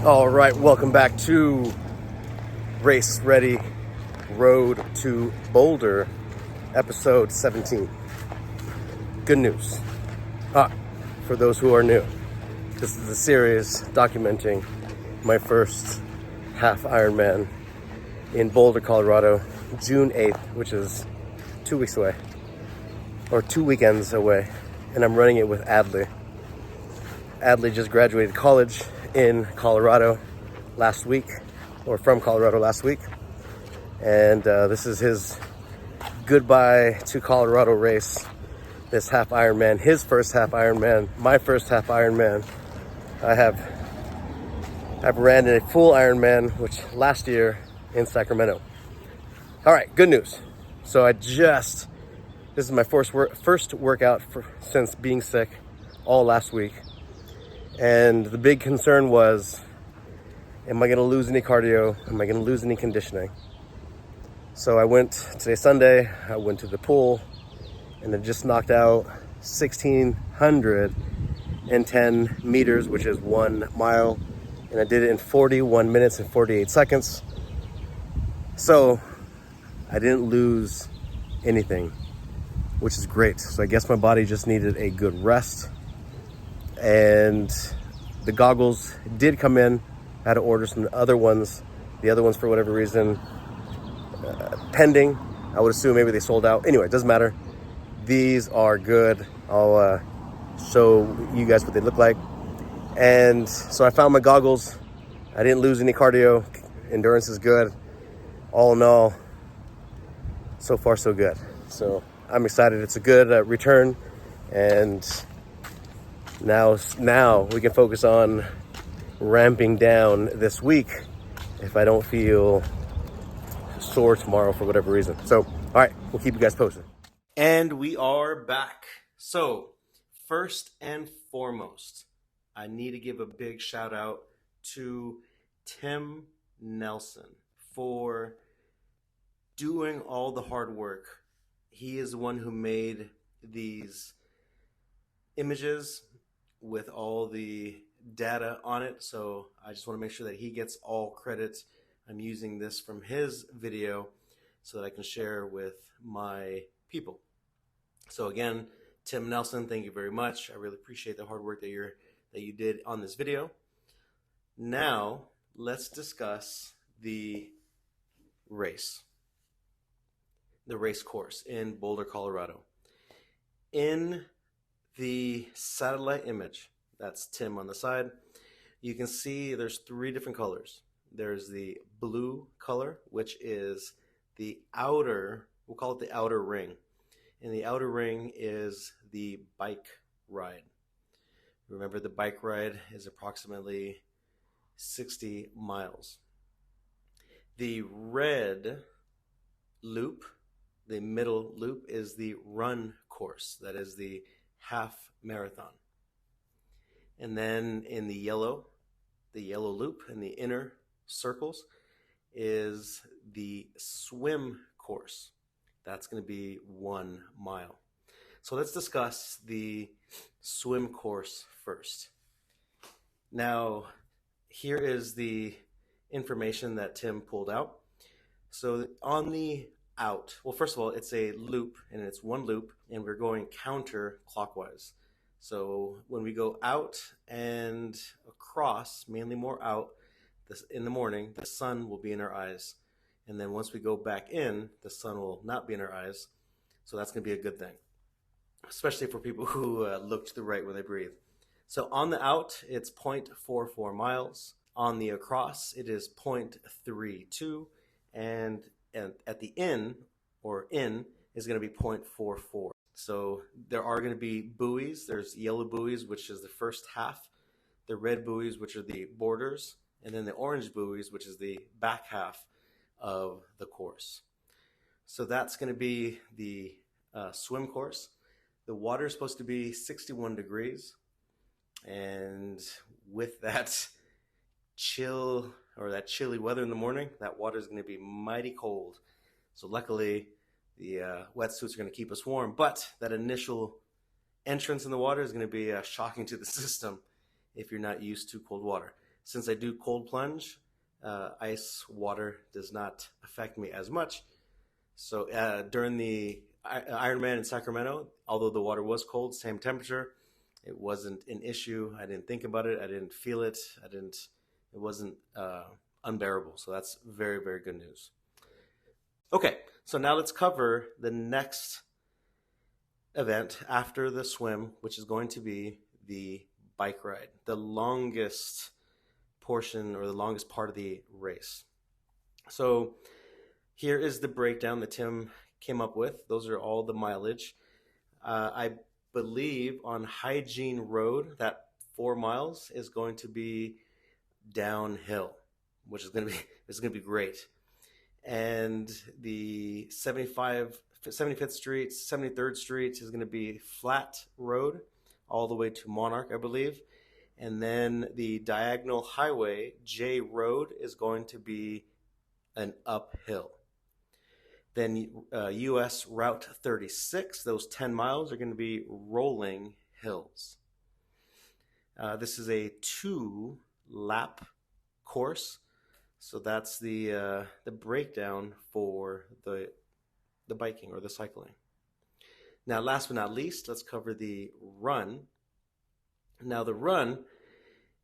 All right, welcome back to Race Ready Road to Boulder, episode 17. Good news. For those who are new, this is a series documenting my first half Ironman in Boulder, Colorado, June 8th, which is 2 weeks away, or 2 weekends away, and I'm running it with Adley. Adley just graduated college in Colorado last week, or from Colorado last week, and this is his goodbye to Colorado race, this half Ironman, his first half Ironman, my first half Ironman. I've ran a full Ironman, which last year in Sacramento. All right, good news. So this is my first workout since being sick all last week. And the big concern was, am I going to lose any cardio? Am I going to lose any conditioning? So today's Sunday, I went to the pool and I just knocked out 1,610 meters, which is 1 mile. And I did it in 41 minutes and 48 seconds. So I didn't lose anything, which is great. So I guess my body just needed a good rest. And the goggles did come in. I had to order some other ones. The other ones, for whatever reason, pending. I would assume maybe they sold out. Anyway, it doesn't matter. These are good. I'll show you guys what they look like. And so I found my goggles. I didn't lose any cardio. Endurance is good. All in all, so far so good. So I'm excited. It's a good return. And now we can focus on ramping down this week if I don't feel sore tomorrow for whatever reason. So, all right, we'll keep you guys posted. And we are back. So, first and foremost, I need to give a big shout out to Tim Nelson for doing all the hard work. He is the one who made these images with all the data on it, so I just want to make sure that he gets all credit. I'm using this from his video so that I can share with my people. So again, Tim Nelson, thank you very much. I really appreciate the hard work that you did on this video. Now let's discuss the race course in Boulder, Colorado. In the satellite image, that's Tim on the side, you can see there's 3 different colors. There's the blue color, which is the outer, we'll call it the outer ring. And the outer ring is the bike ride. Remember, the bike ride is approximately 60 miles. The red loop, the middle loop, is the run course. That is the half marathon. And then in the yellow loop in the inner circles is the swim course. That's going to be 1 mile. So let's discuss the swim course first. Now, here is the information that Tim pulled out. So on the out, well, first of all, it's a loop, and it's 1 loop, and we're going counterclockwise. So when we go out and across, mainly more out, in the morning, the sun will be in our eyes. And then once we go back in, the sun will not be in our eyes. So that's going to be a good thing, especially for people who look to the right when they breathe. So on the out, it's 0.44 miles. On the across, it is 0.32. And at the in is going to be 0.44. So there are going to be buoys. There's yellow buoys, which is the first half, the red buoys, which are the borders, and then the orange buoys, which is the back half of the course. So that's going to be the swim course. The water is supposed to be 61 degrees. And with that chill or that chilly weather in the morning, that water is going to be mighty cold. So luckily, the wetsuits are going to keep us warm, but that initial entrance in the water is going to be shocking to the system if you're not used to cold water. since I do cold plunge, ice water does not affect me as much. So during the Ironman in Sacramento, although the water was cold, same temperature, it wasn't an issue. I didn't think about it. I didn't feel it. I didn't. It wasn't unbearable. So that's very, very good news. Okay, so now let's cover the next event after the swim, which is going to be the bike ride, the longest portion or the longest part of the race. So here is the breakdown that Tim came up with. Those are all the mileage. I believe on Hygiene Road, that 4 miles is going to be downhill, which is going to be great. And the 75th Street, 73rd Street is going to be flat road all the way to Monarch, I believe. And then the diagonal highway, J Road, is going to be an uphill. Then US Route 36, those 10 miles are going to be rolling hills. This is a 2-lap course. So that's the breakdown for the biking or the cycling. Now, last but not least, let's cover the run. Now, the run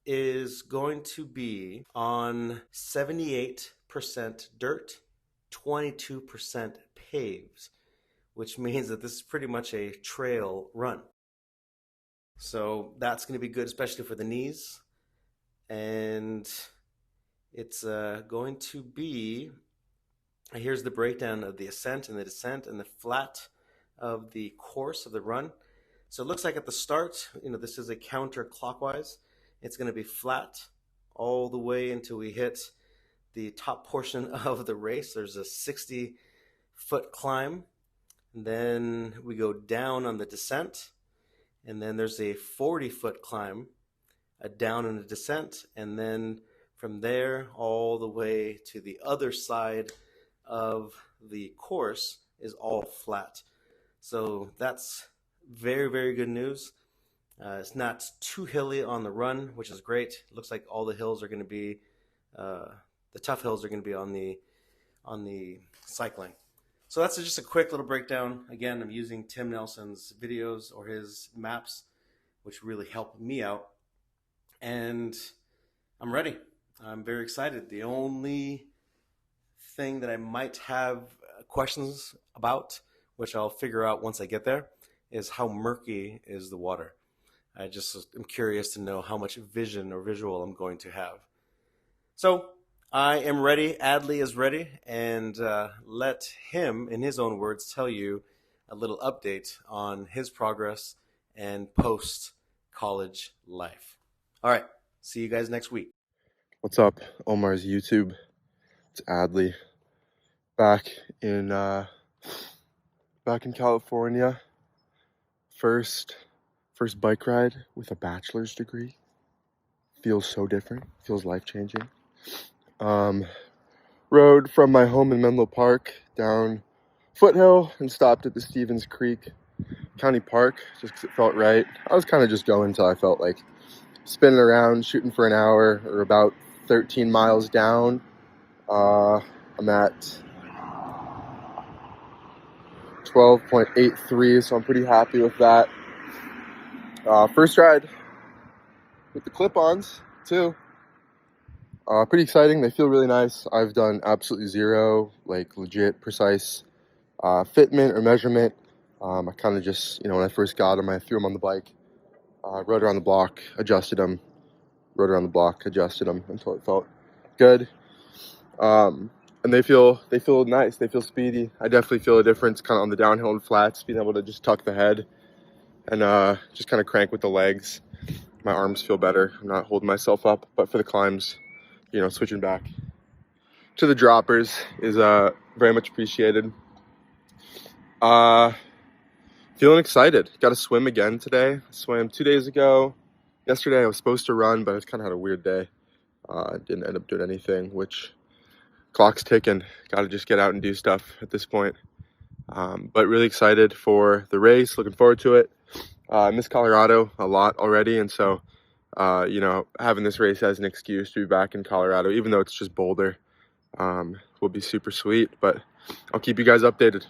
is going to be on 78% dirt, 22% paved, which means that this is pretty much a trail run. So that's going to be good, especially for the knees. And it's going to be, here's the breakdown of the ascent and the descent and the flat of the course of the run. So it looks like at the start, this is a counterclockwise. It's going to be flat all the way until we hit the top portion of the race. There's a 60-foot climb. And then we go down on the descent. And then there's a 40-foot climb, a down and a descent. And then from there all the way to the other side of the course is all flat. So that's very, very good news. It's not too hilly on the run, which is great. It looks like all the hills are going to be, the tough hills are going to be on the cycling. So that's just a quick little breakdown. Again, I'm using Tim Nelson's videos or his maps, which really help me out. And I'm ready. I'm very excited. The only thing that I might have questions about, which I'll figure out once I get there, is how murky is the water. I just am curious to know how much vision or visual I'm going to have. So I am ready. Adley is ready. And let him, in his own words, tell you a little update on his progress and post-college life. All right. See you guys next week. What's up, Omar's YouTube? It's Adley back in California. First bike ride with a bachelor's degree. Feels so different. Feels life-changing. Rode from my home in Menlo Park down Foothill and stopped at the Stevens Creek County Park just because it felt right. I was kind of just going until I felt like spinning around, shooting for an hour, or about 13 miles down. I'm at 12.83, so I'm pretty happy with that. First ride with the clip-ons too. Pretty exciting. They feel really nice. I've done absolutely zero, like legit precise fitment or measurement. I kind of just, when I first got them, I threw them on the bike, rode around the block, adjusted them, rode around the block, adjusted them until it felt good. And they feel nice. They feel speedy. I definitely feel a difference kind of on the downhill and flats, being able to just tuck the head and just kind of crank with the legs. My arms feel better. I'm not holding myself up. But for the climbs, switching back to the droppers is very much appreciated. Feeling excited. Got to swim again today. I swam 2 days ago. Yesterday I was supposed to run, but I kind of had a weird day. Didn't end up doing anything, which clock's ticking. Got to just get out and do stuff at this point. But really excited for the race. Looking forward to it. I miss Colorado a lot already, and so you know, having this race as an excuse to be back in Colorado, even though it's just Boulder, will be super sweet. But I'll keep you guys updated.